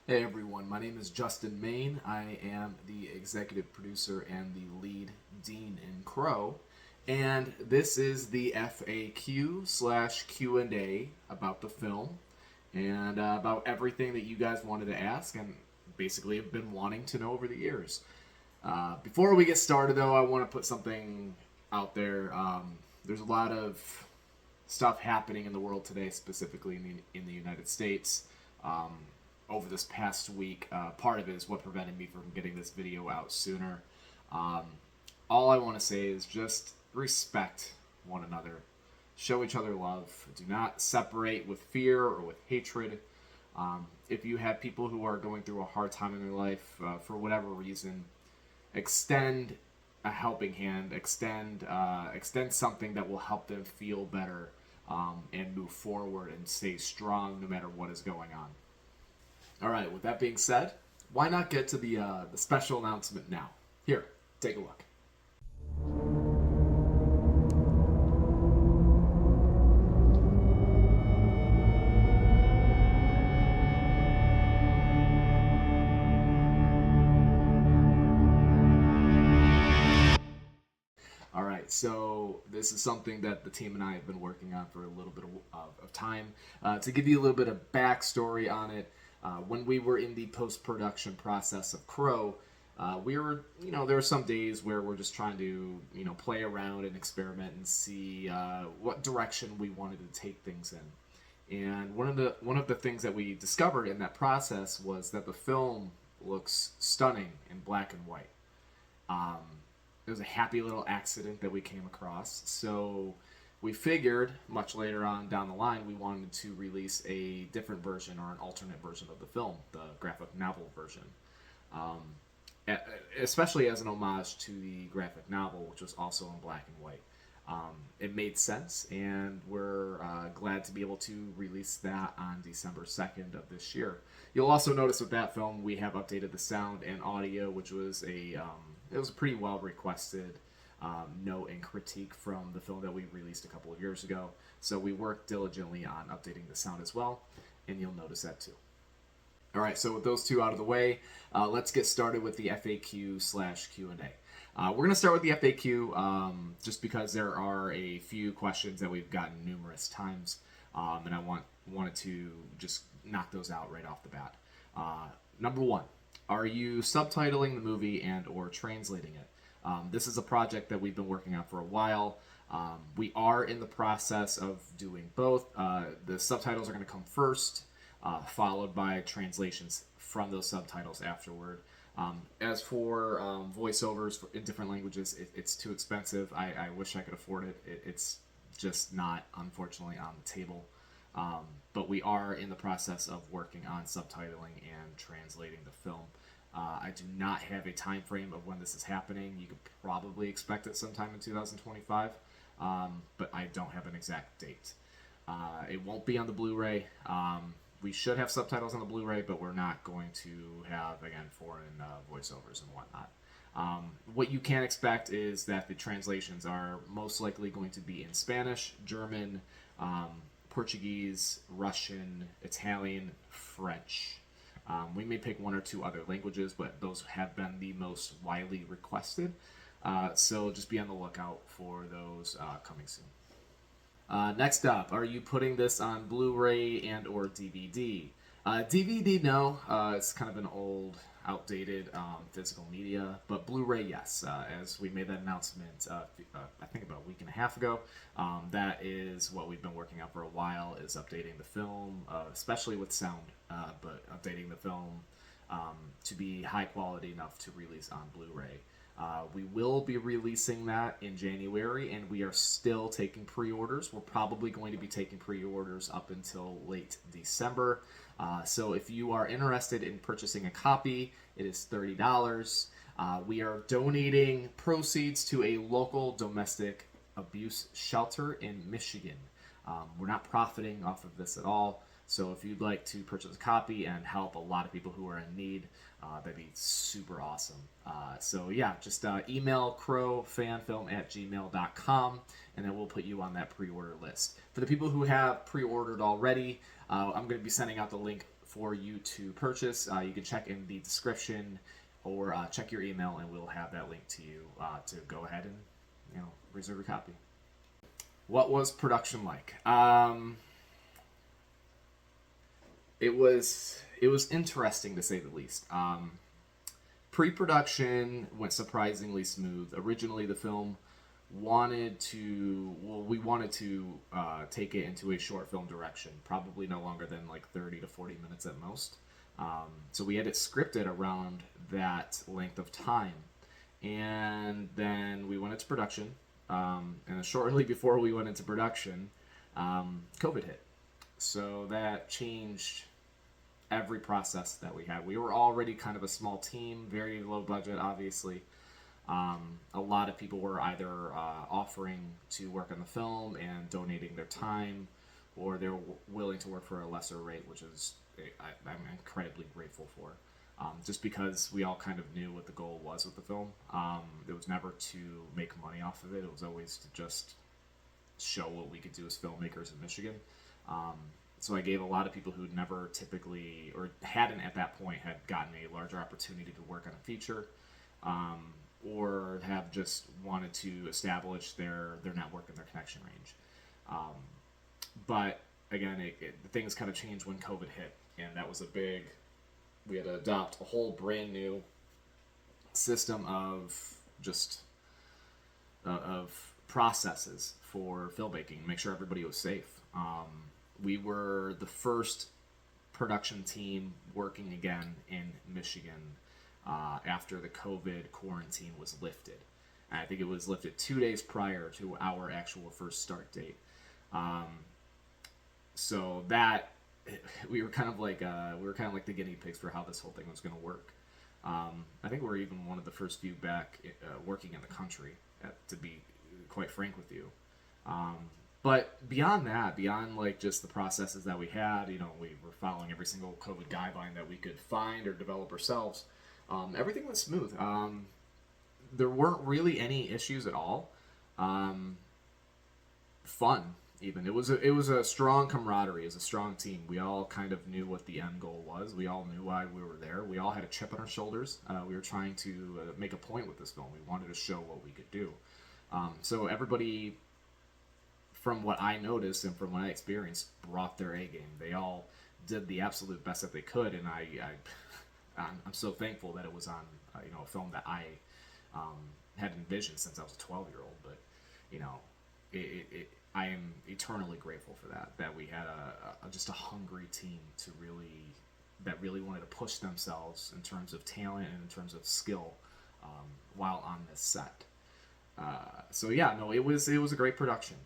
Hey everyone, my name is Justin Main. I am the executive producer and the lead dean in Crow, and this is the FAQ/Q&A about the film and about everything that you guys wanted to ask and basically have been wanting to know over the years. Before we get started, though, I want to put something out there. There's a lot of stuff happening in the world today, specifically in the United States. Um, Over this past week, part of it is what prevented me from getting this video out sooner. Um, all I want to say is just respect one another, show each other love. Do not separate with fear or with hatred. If you have people who are going through a hard time in their life for whatever reason, extend a helping hand, extend something that will help them feel better and move forward and stay strong no matter what is going on. All right, with that being said, why not get to the special announcement now? Here, take a look. All right, so this is something that the team and I have been working on for a little bit of time. To give you a little bit of backstory on it, when we were in the post-production process of Crow, we were, there were some days where we're just trying to, play around and experiment and see what direction we wanted to take things in. And one of the things that we discovered in that process was that the film looks stunning in black and white. Um, it was a happy little accident that we came across. So we figured, much later on down the line, we wanted to release a different version or an alternate version of the film, the graphic novel version. Um, Especially as an homage to the graphic novel, which was also in black and white. It made sense, and we're glad to be able to release that on December 2nd of this year. You'll also notice with that film, we have updated the sound and audio, which was it was a pretty well requested note and critique from the film that we released a couple of years ago. So we worked diligently on updating the sound as well, and you'll notice that too. All right, so with those two out of the way, let's get started with the FAQ/Q&A. We're going to start with the FAQ just because there are a few questions that we've gotten numerous times, and I wanted to just knock those out right off the bat. Number one, are you subtitling the movie and or translating it? This is a project that we've been working on for a while. We are in the process of doing both. The subtitles are going to come first, followed by translations from those subtitles afterward. As for voiceovers in different languages, it's too expensive. I wish I could afford it. It's just not, unfortunately, on the table. But we are in the process of working on subtitling and translating the film. I do not have a time frame of when this is happening. You could probably expect it sometime in 2025, but I don't have an exact date. It won't be on the Blu-ray. We should have subtitles on the Blu-ray, but we're not going to have, again, foreign voiceovers and whatnot. What you can expect is that the translations are most likely going to be in Spanish, German, Portuguese, Russian, Italian, French. We may pick one or two other languages, but those have been the most widely requested. So just be on the lookout for those coming soon. Next up, are you putting this on Blu-ray and or DVD? DVD, no. It's kind of an old, outdated physical media, but Blu-ray, yes. As we made that announcement, I think about a week and a half ago, that is what we've been working on for a while, is updating the film, especially with sound, but updating the film to be high quality enough to release on Blu-ray. We will be releasing that in January, and we are still taking pre-orders. We're probably going to be taking pre-orders up until late December. So if you are interested in purchasing a copy, it is $30. We are donating proceeds to a local domestic abuse shelter in Michigan. We're not profiting off of this at all. So if you'd like to purchase a copy and help a lot of people who are in need, that'd be super awesome. So yeah, just email CROWFANFILM@gmail.com, and then we'll put you on that pre-order list. For the people who have pre-ordered already, I'm going to be sending out the link for you to purchase. You can check in the description or check your email, and we'll have that link to you to go ahead and reserve your copy. What was production like? It was interesting to say the least. Pre-production went surprisingly smooth. Originally, the film we wanted to take it into a short film direction, probably no longer than like 30 to 40 minutes at most. So we had it scripted around that length of time, and then we went into production. And shortly before we went into production, COVID hit. So that changed every process that we had. We were already kind of a small team, very low budget, obviously. A lot of people were either offering to work on the film and donating their time, or they're willing to work for a lesser rate, which is I'm incredibly grateful for. Just because we all kind of knew what the goal was with the film. It was never to make money off of it. It was always to just show what we could do as filmmakers in Michigan. So I gave a lot of people who never typically, or hadn't at that point, had gotten a larger opportunity to work on a feature, or have just wanted to establish their network and their connection range. But again, the things kind of changed when COVID hit, and that was we had to adopt a whole brand new system of processes for filmmaking, make sure everybody was safe. We were the first production team working again in Michigan after the COVID quarantine was lifted. And I think it was lifted 2 days prior to our actual first start date. So that we were kind of like the guinea pigs for how this whole thing was going to work. I think we're even one of the first few back working in the country, to be quite frank with you. But beyond that, beyond like just the processes that we had, we were following every single COVID guideline that we could find or develop ourselves. Everything was smooth. There weren't really any issues at all. Fun, even. It was a strong camaraderie. It was a strong team. We all kind of knew what the end goal was. We all knew why we were there. We all had a chip on our shoulders. We were trying to make a point with this film. We wanted to show what we could do. So everybody, from what I noticed and from what I experienced, brought their A game. They all did the absolute best that they could, and I'm so thankful that it was on a film that I had envisioned since I was a 12-year-old. But I am eternally grateful for that we had just a hungry team that really wanted to push themselves in terms of talent and in terms of skill while on this set. So yeah, no, it was a great production.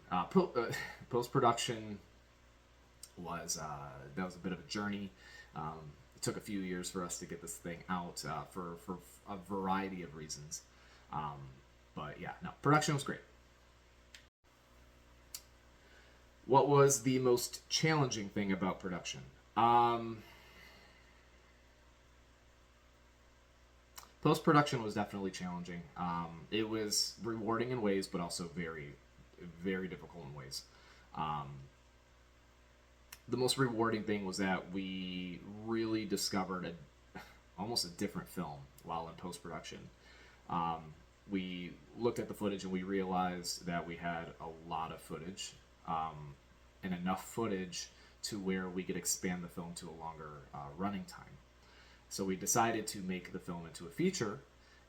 Post-production was a bit of a journey. It took a few years for us to get this thing out for a variety of reasons. But yeah, no, production was great. What was the most challenging thing about production? Post-production was definitely challenging. It was rewarding in ways, but also very, very difficult in ways. The most rewarding thing was that we really discovered almost a different film while in post-production. We looked at the footage and we realized that we had a lot of footage, and enough footage to where we could expand the film to a longer running time. So we decided to make the film into a feature,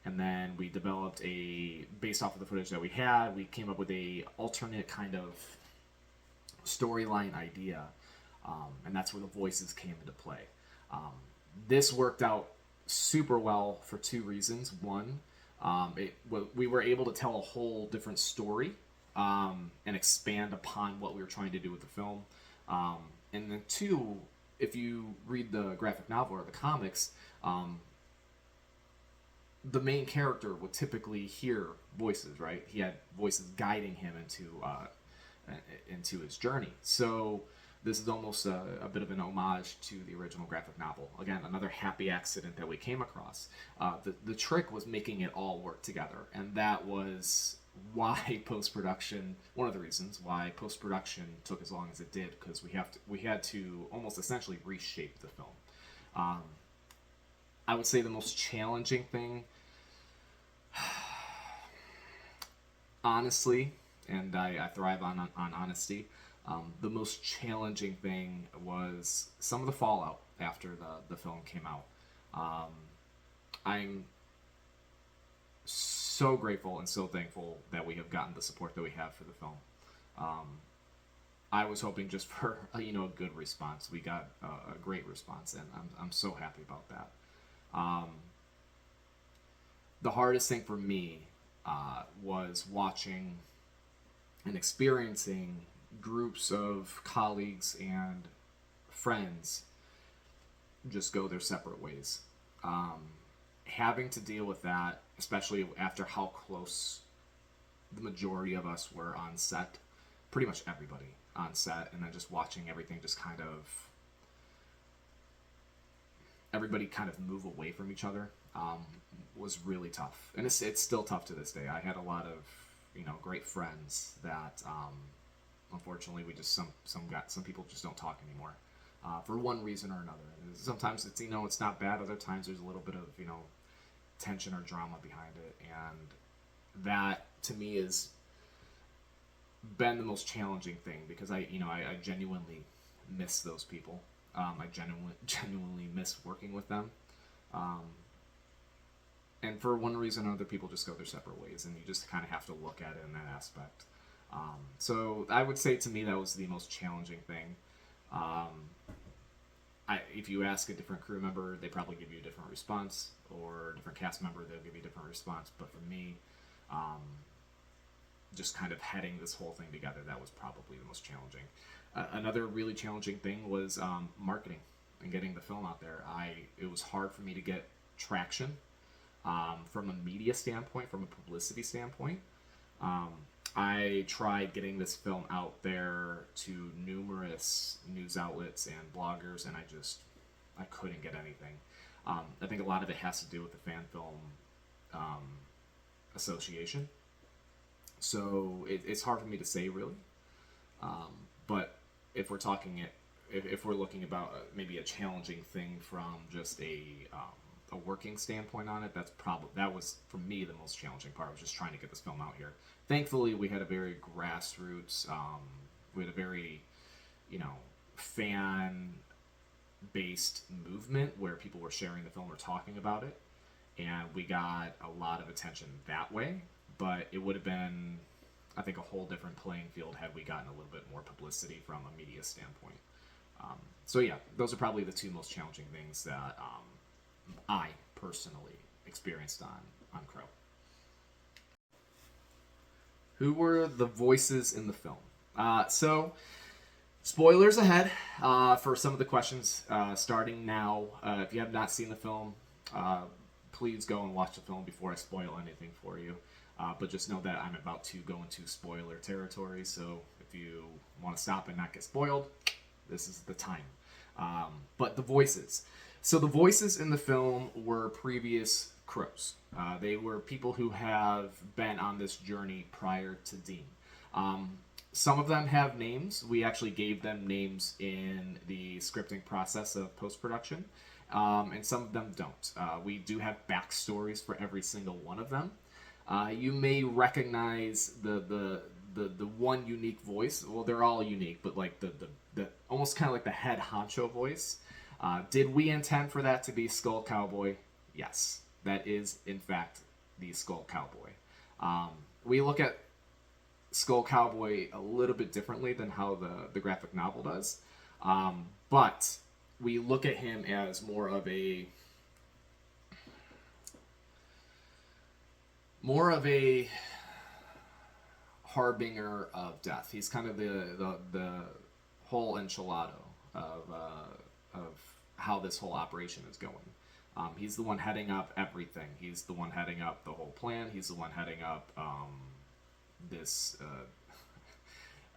and then we developed based off of the footage that we had, we came up with a alternate kind of storyline idea, and that's where the voices came into play. This worked out super well for two reasons. One, we were able to tell a whole different story and expand upon what we were trying to do with the film. And then two, if you read the graphic novel or the comics, the main character would typically hear voices, right? He had voices guiding him into his journey. So this is almost a bit of an homage to the original graphic novel. Again, another happy accident that we came across. The trick was making it all work together, and that was why post-production, one of the reasons why post-production took as long as it did, because we had to almost essentially reshape the film. I would say the most challenging thing, honestly, and I thrive on honesty. The most challenging thing was some of the fallout after the film came out. Um, I'm so grateful and so thankful that we have gotten the support that we have for the film. Um, I was hoping just for a good response. We got a great response, and I'm so happy about that. Um, the hardest thing for me was watching and experiencing groups of colleagues and friends just go their separate ways. Um, Having to deal with that, especially after how close the majority of us were on set, pretty much everybody on set, and then just watching everything just kind of everybody kind of move away from each other, was really tough, and it's still tough to this day. I had a lot of great friends that unfortunately we just some people just don't talk anymore, for one reason or another. Sometimes it's not bad. Other times there's a little bit of tension or drama behind it, and that to me has been the most challenging thing, because I genuinely miss those people. I genuinely miss working with them, and for one reason or other, people just go their separate ways, and you just kind of have to look at it in that aspect. So I would say to me that was the most challenging thing. If you ask a different crew member, they probably give you a different response, or a different cast member, they'll give you a different response. But for me, just kind of heading this whole thing together, that was probably the most challenging. Another really challenging thing was marketing and getting the film out there. It was hard for me to get traction from a media standpoint, from a publicity standpoint. I tried getting this film out there to numerous news outlets and bloggers, and I couldn't get anything. I think a lot of it has to do with the Fan Film Association. So it's hard for me to say, really. But if we're talking if we're looking about maybe a challenging thing from just a working standpoint on it, that was for me the most challenging part. Was just trying to get this film out here. Thankfully, we had a very grassroots, we had a very fan based movement where people were sharing the film or talking about it, and we got a lot of attention that way. But it would have been, I think, a whole different playing field had we gotten a little bit more publicity from a media standpoint. So yeah, those are probably the two most challenging things that I personally experienced on Crow. Who were the voices in the film? So, spoilers ahead for some of the questions starting now. If you have not seen the film, please go and watch the film before I spoil anything for you. But just know that I'm about to go into spoiler territory, so if you want to stop and not get spoiled, this is the time. But the voices. So the voices in the film were previous Crows. They were people who have been on this journey prior to Dean. Some of them have names. We actually gave them names in the scripting process of post-production, and some of them don't. We do have backstories for every single one of them. You may recognize the one unique voice. Well, they're all unique, but like the almost kind of like the head honcho voice. Did we intend for that to be Skull Cowboy? Yes, that is in fact the Skull Cowboy. We look at Skull Cowboy a little bit differently than how the graphic novel does, but we look at him as more of a harbinger of death. He's kind of the whole enchilado of how this whole operation is going. He's the one heading up everything. He's the one heading up the whole plan. He's the one heading up this,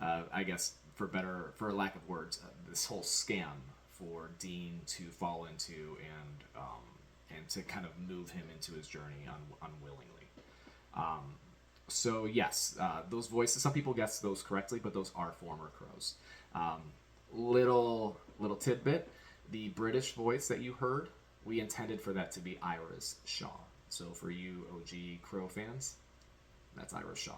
I guess, for lack of words, this whole scam for Dean to fall into and to kind of move him into his journey unwillingly. So yes, those voices. Some people guess those correctly, but those are former Crows. Little tidbit: the British voice that you heard, we intended for that to be Iris Shaw. So for you OG Crow fans, that's Iris Shaw.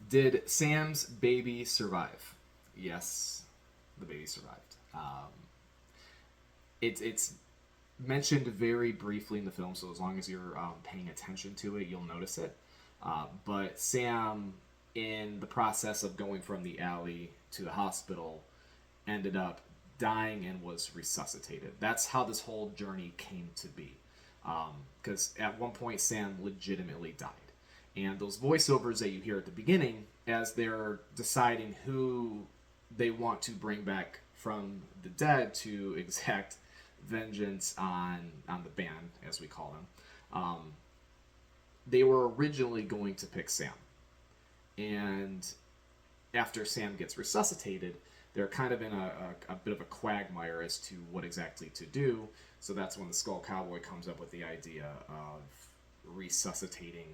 Did Sam's baby survive? Yes, the baby survived. It's mentioned very briefly in the film, so as long as you're paying attention to it, you'll notice it. But Sam, in the process of going from the alley to the hospital, ended up dying and was resuscitated. That's how this whole journey came to be. Because at one point, Sam legitimately died. And those voiceovers that you hear at the beginning, as they're deciding who they want to bring back from the dead to exact vengeance on the band, as we call them, they were originally going to pick Sam. And after Sam gets resuscitated, they're kind of in a bit of a quagmire as to what exactly to do. So that's when the Skull Cowboy comes up with the idea of resuscitating,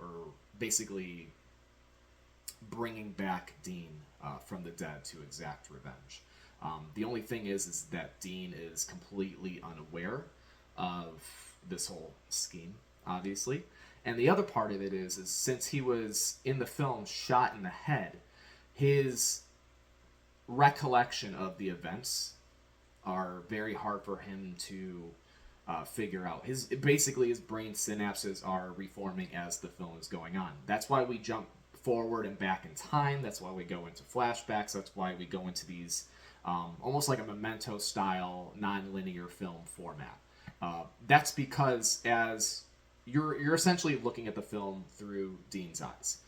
or basically bringing back Dean from the dead to exact revenge. The only thing is that Dean is completely unaware of this whole scheme, obviously. And the other part of it is since he was in the film shot in the head, his recollection of the events are very hard for him to figure out. His brain synapses are reforming as the film is going on. That's why we jump forward and back in time. That's why we go into flashbacks. That's why we go into these almost like a Memento style non-linear film format. That's because as you're essentially looking at the film through Dean's eyes.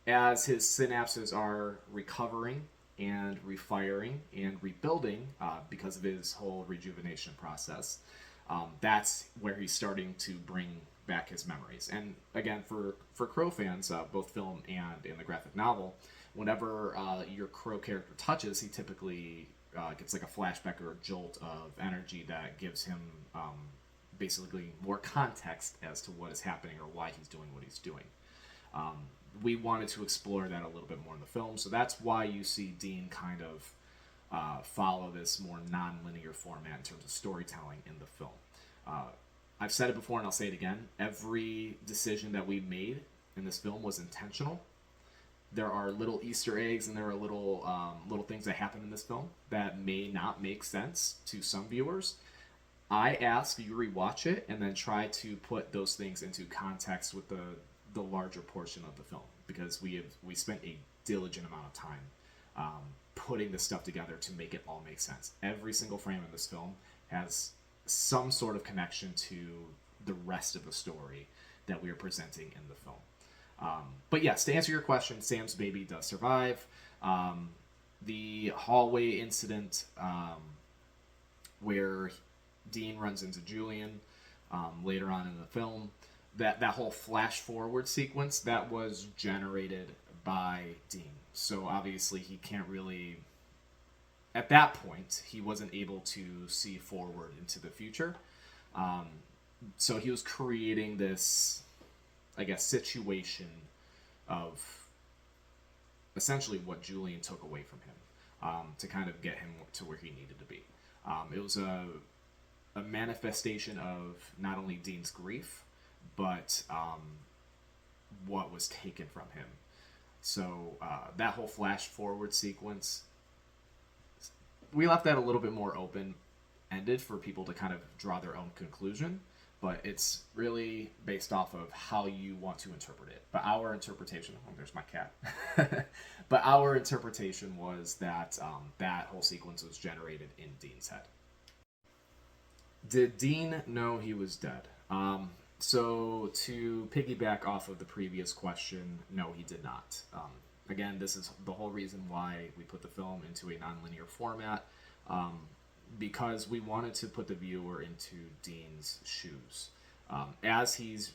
As his synapses are recovering and refiring and rebuilding because of his whole rejuvenation process, that's where he's starting to bring back his memories. And again, for Crow fans, both film and in the graphic novel, whenever your Crow character touches, he typically gets like a flashback or a jolt of energy that gives him basically more context as to what is happening or why he's doing what he's doing. We wanted to explore that a little bit more in the film, so that's why you see Dean kind of follow this more non-linear format in terms of storytelling in the film. I've said it before and I'll say it again. Every decision that we made in this film was intentional. There are little Easter eggs and there are little things that happen in this film that may not make sense to some viewers. I ask you rewatch it and then try to put those things into context with the larger portion of the film, because we spent a diligent amount of time putting this stuff together to make it all make sense. Every single frame in this film has some sort of connection to the rest of the story that we are presenting in the film. But yes, to answer your question, Sam's baby does survive. The hallway incident where Dean runs into Julian later on in the film, that whole flash forward sequence, that was generated by Dean. So obviously he can't really, at that point, he wasn't able to see forward into the future. So he was creating this, I guess, situation of essentially what Julian took away from him to kind of get him to where he needed to be. It was a manifestation of not only Dean's grief, but what was taken from him. So that whole flash forward sequence, we left that a little bit more open-ended for people to kind of draw their own conclusion, but it's really based off of how you want to interpret it. But our interpretation, oh, there's my cat. But our interpretation was that that whole sequence was generated in Dean's head. Did Dean know he was dead? So to piggyback off of the previous question, no, he did not. Again, this is the whole reason why we put the film into a nonlinear format, because we wanted to put the viewer into Dean's shoes. As he's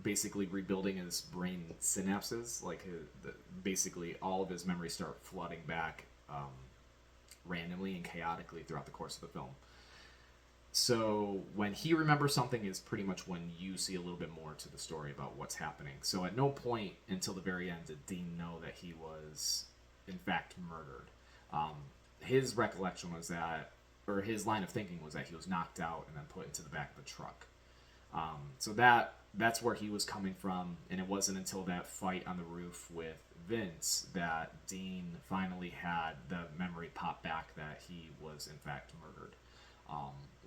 basically rebuilding his brain synapses, like basically all of his memories start flooding back randomly and chaotically throughout the course of the film. So when he remembers something is pretty much when you see a little bit more to the story about what's happening. So at no point until the very end did Dean know that he was, in fact, murdered. his recollection was that, or his line of thinking was that he was knocked out and then put into the back of the truck. So that's where he was coming from, and it wasn't until that fight on the roof with Vince that Dean finally had the memory pop back that he was in fact murdered.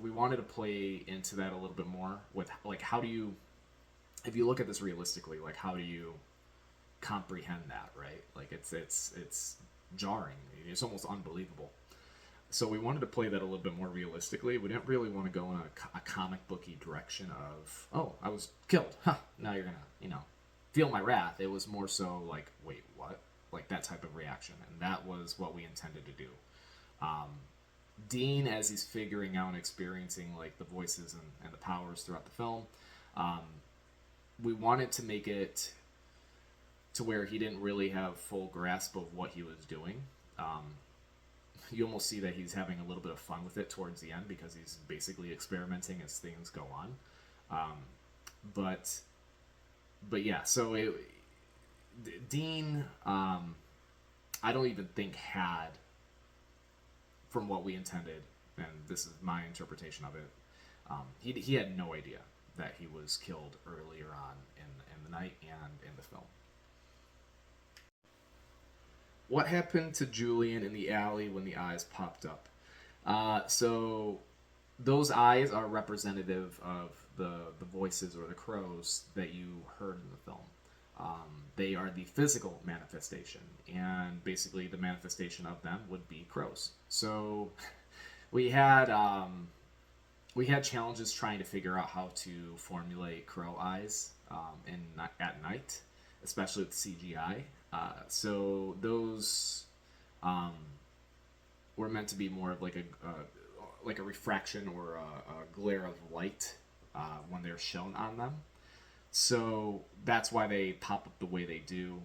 We wanted to play into that a little bit more with, like, how do you, if you look at this realistically, like, how do you comprehend that, right? Like, it's jarring. It's almost unbelievable. So we wanted to play that a little bit more realistically. We didn't really want to go in a comic booky direction of, oh, I was killed. Huh, now you're going to, feel my wrath. It was more so like, wait, what? Like that type of reaction. And that was what we intended to do. Dean, as he's figuring out and experiencing like the voices and the powers throughout the film, we wanted to make it to where he didn't really have full grasp of what he was doing. You almost see that he's having a little bit of fun with it towards the end because he's basically experimenting as things go on. But yeah, so Dean, I don't even think had, from what we intended, and this is my interpretation of it, he had no idea that he was killed earlier on in the night and in the film. What happened to Julian in the alley when the eyes popped up? So those eyes are representative of the voices or the crows that you heard in the film. They are the physical manifestation, and basically the manifestation of them would be crows. So we had challenges trying to figure out how to formulate crow eyes at night, especially with CGI. So those were meant to be more of like a refraction or a glare of light when they're shown on them. So that's why they pop up the way they do.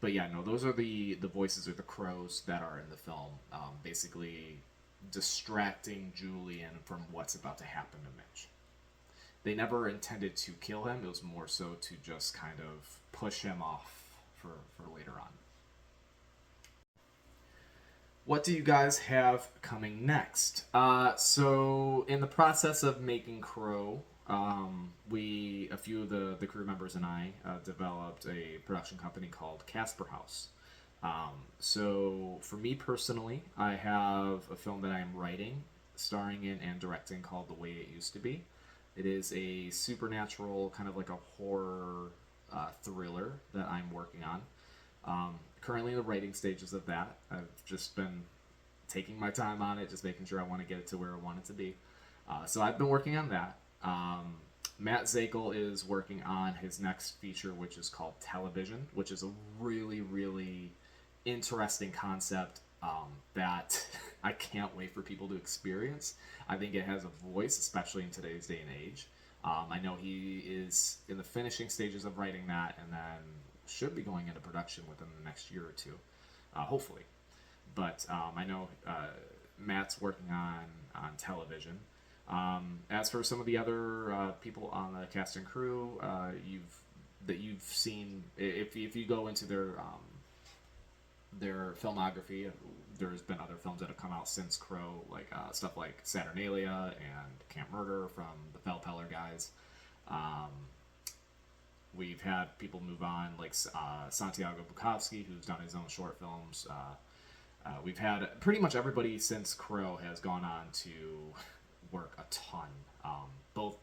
But yeah, no, those are the voices or the crows that are in the film, basically distracting Julian from what's about to happen to Mitch. They never intended to kill him. It was more so to just kind of push him off for later on. What do you guys have coming next? So in the process of making Crow, a few of the crew members and I developed a production company called Casper House. So for me personally, I have a film that I am writing, starring in, and directing called The Way It Used to Be. It is a supernatural, kind of like a horror thriller that I'm working on. Currently in the writing stages of that. I've just been taking my time on it, just making sure I want to get it to where I want it to be. So I've been working on that. Matt Zakel is working on his next feature, which is called Television, which is a really, really interesting concept that I can't wait for people to experience. I think it has a voice, especially in today's day and age. I know he is in the finishing stages of writing that, and then should be going into production within the next year or two, hopefully. But I know Matt's working on Television. As for some of the other people on the cast and crew, you've seen, if you go into their filmography, there's been other films that have come out since Crow, like stuff like Saturnalia and Camp Murder from the Fellpeller guys. We've had people move on, like Santiago Bukowski, who's done his own short films. We've had pretty much everybody since Crow has gone on to work a ton, both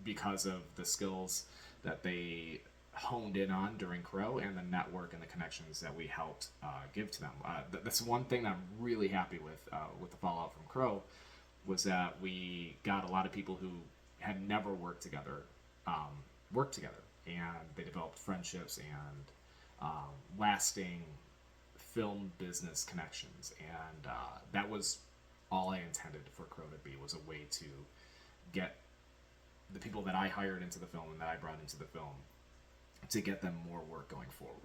because of the skills that they honed in on during Crow and the network and the connections that we helped give to them. That's one thing that I'm really happy with the fallout from Crow, was that we got a lot of people who had never worked together, and they developed friendships and lasting film business connections, and that was all I intended for Crow to be, was a way to get the people that I hired into the film and that I brought into the film to get them more work going forward.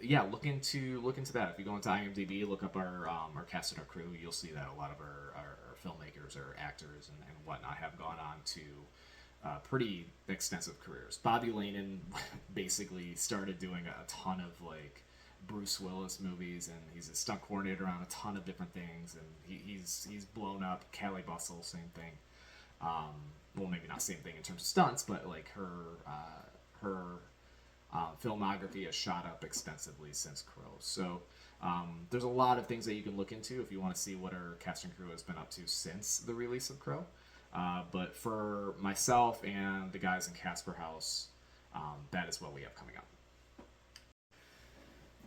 Yeah, look into that. If you go into IMDb, look up our cast and our crew, you'll see that a lot of our filmmakers or actors and whatnot have gone on to pretty extensive careers. Bobby Lanen basically started doing a ton of like Bruce Willis movies, and he's a stunt coordinator on a ton of different things, and he's blown up. Callie Bustle, same thing. Well, maybe not same thing in terms of stunts, but like her filmography has shot up extensively since Crow. So there's a lot of things that you can look into if you want to see what our cast and crew has been up to since the release of Crow. But for myself and the guys in Casper House, that is what we have coming up.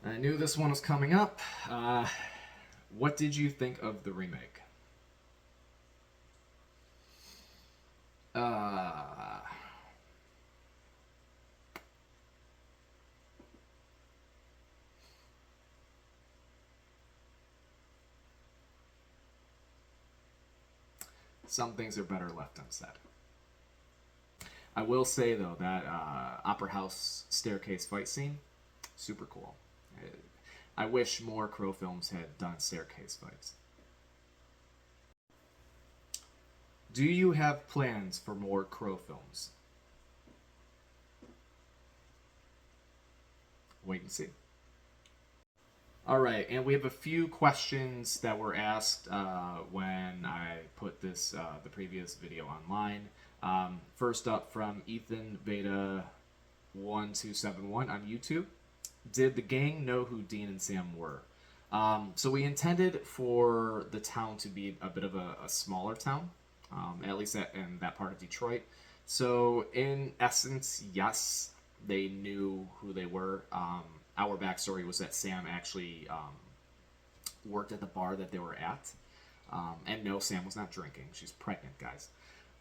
I knew this one was coming up. What did you think of the remake? Some things are better left unsaid. I will say, though, that Opera House staircase fight scene, super cool. I wish more Crow films had done staircase fights. Do you have plans for more Crow films? Wait and see. All right, and we have a few questions that were asked when I put this the previous video online. First up from Ethan Beta 1271 on YouTube. Did the gang know who Dean and Sam were? So we intended for the town to be a bit of a smaller town, at least in that part of Detroit. So in essence, yes, they knew who they were. Our backstory was that Sam actually worked at the bar that they were at. And no, Sam was not drinking. She's pregnant, guys.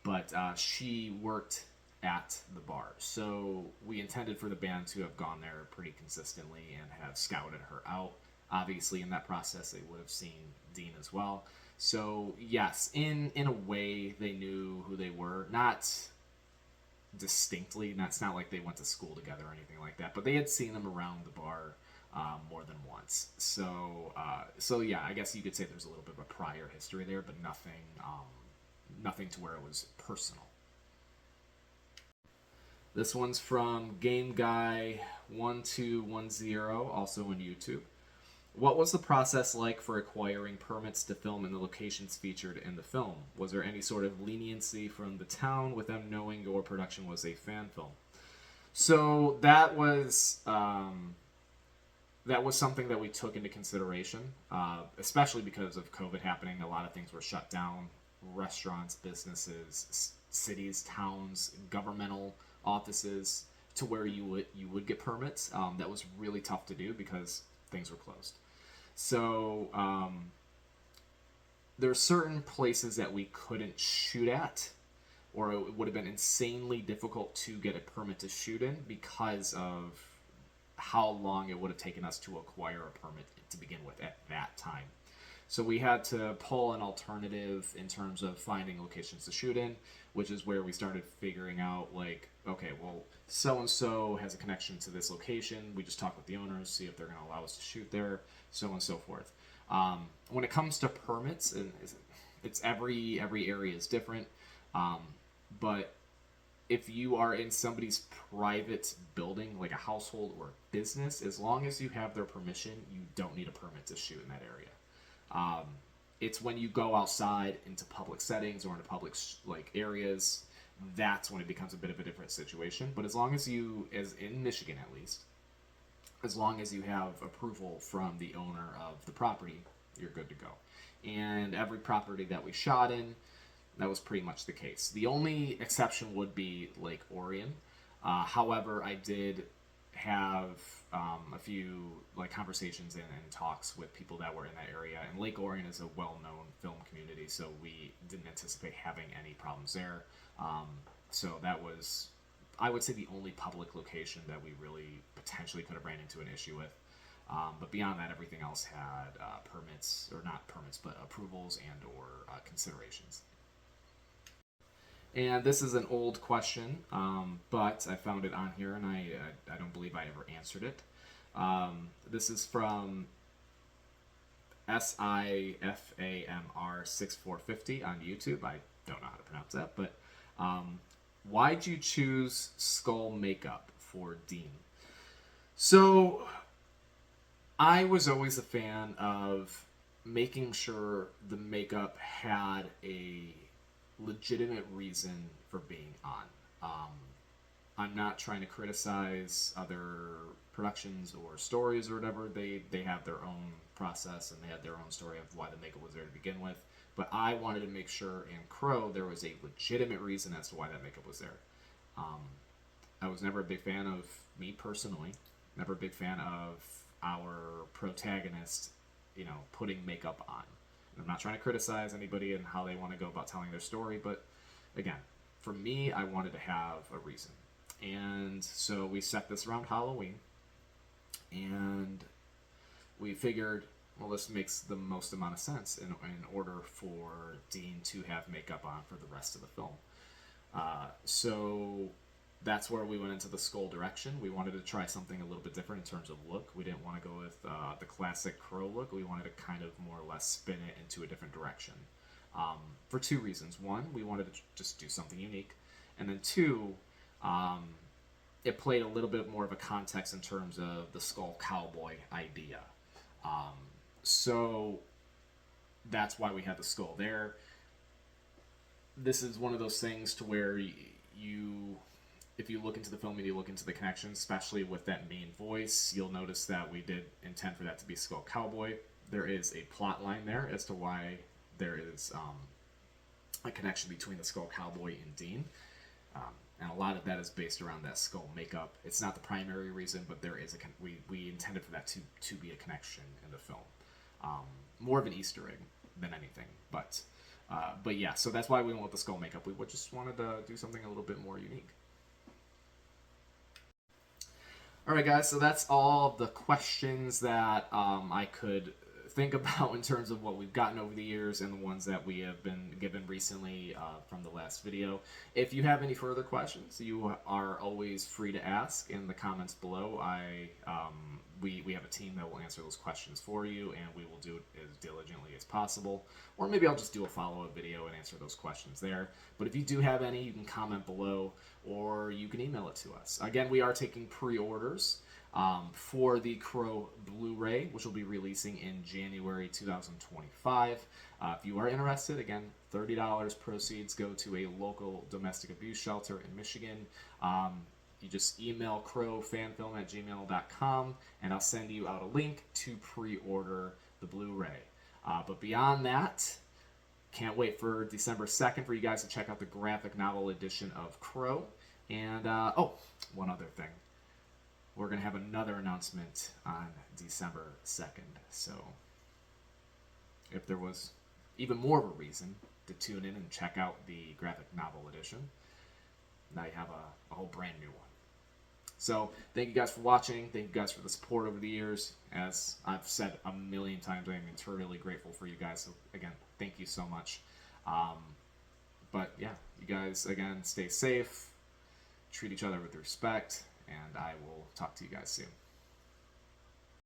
But she worked at the bar. So we intended for the band to have gone there pretty consistently and have scouted her out. Obviously, in that process, they would have seen Dean as well. So yes, in a way, they knew who they were. Not distinctly. It's not like they went to school together or anything like that, but they had seen them around the bar more than once. So yeah, I guess you could say there's a little bit of a prior history there, but nothing to where it was personal. This one's from Game Guy 1210, also on YouTube. What was the process like for acquiring permits to film in the locations featured in the film? Was there any sort of leniency from the town with them knowing your production was a fan film? So that was something that we took into consideration, especially because of COVID happening. A lot of things were shut down: restaurants, businesses, cities, towns, governmental offices, to where you would get permits. That was really tough to do because things were closed. So there are certain places that we couldn't shoot at, or it would have been insanely difficult to get a permit to shoot in because of how long it would have taken us to acquire a permit to begin with at that time. So we had to pull an alternative in terms of finding locations to shoot in, which is where we started figuring out, like, okay, well, so-and-so has a connection to this location. We just talk with the owners, see if they're going to allow us to shoot there, so on and so forth. When it comes to permits, and it's every area is different, but if you are in somebody's private building, like a household or a business, as long as you have their permission, you don't need a permit to shoot in that area. It's when you go outside into public settings or into public areas, that's when it becomes a bit of a different situation. But as long as you, as in Michigan at least, as long as you have approval from the owner of the property, you're good to go. And every property that we shot in, that was pretty much the case. The only exception would be Lake Orion. However, I did have a few conversations and talks with people that were in that area, and Lake Orion is a well-known film community, so we didn't anticipate having any problems there. So that was, I would say, the only public location that we really potentially could have ran into an issue with. But beyond that, everything else had permits, or not permits, but approvals and or considerations. And this is an old question, but I found it on here, and I don't believe I ever answered it. This is from SIFAMR6450 on YouTube. I don't know how to pronounce that, but why'd you choose skull makeup for Dean? So I was always a fan of making sure the makeup had a legitimate reason for being on. Um, I'm not trying to criticize other productions or stories or whatever. They have their own process and they had their own story of why the makeup was there to begin with. But I wanted to make sure in Crow there was a legitimate reason as to why that makeup was there. Um, I was never a big fan of me personally. Never a big fan of our protagonist, putting makeup on. And I'm not trying to criticize anybody and how they want to go about telling their story, but again, for me, I wanted to have a reason. And so we set this around Halloween, and we figured, well, this makes the most amount of sense in order for Dean to have makeup on for the rest of the film. So that's where we went into the skull direction. We wanted to try something a little bit different in terms of look. We didn't want to go with the classic Crow look. We wanted to kind of more or less spin it into a different direction. For two reasons. One, we wanted to just do something unique. And then two, it played a little bit more of a context in terms of the skull cowboy idea. So that's why we had the skull there. This is one of those things to where you if you look into the film and you look into the connections, especially with that main voice, you'll notice that we did intend for that to be Skull Cowboy. There is a plot line there as to why there is a connection between the Skull Cowboy and Dean. And a lot of that is based around that skull makeup. It's not the primary reason, but there is we intended for that to be a connection in the film. More of an Easter egg than anything, but yeah. So that's why we went with the skull makeup. We just wanted to do something a little bit more unique. All right, guys. So that's all the questions that I could think about in terms of what we've gotten over the years and the ones that we have been given recently from the last video. If you have any further questions, you are always free to ask in the comments below. We have a team that will answer those questions for you, and we will do it as diligently as possible. Or maybe I'll just do a follow-up video and answer those questions there. But if you do have any, you can comment below, or you can email it to us. Again, we are taking pre-orders for the Crow Blu-ray, which will be releasing in January 2025. If you are interested, again, $30 proceeds go to a local domestic abuse shelter in Michigan. You just email CROWFANFILM@gmail.com, and I'll send you out a link to pre-order the Blu-ray. But beyond that, can't wait for December 2nd for you guys to check out the graphic novel edition of Crow. And, one other thing. We're going to have another announcement on December 2nd. So if there was even more of a reason to tune in and check out the graphic novel edition, now you have a whole brand new one. So thank you guys for watching. Thank you guys for the support over the years. As I've said a million times, I am eternally grateful for you guys. So again, thank you so much. But yeah, you guys, again, stay safe, treat each other with respect, and I will talk to you guys soon.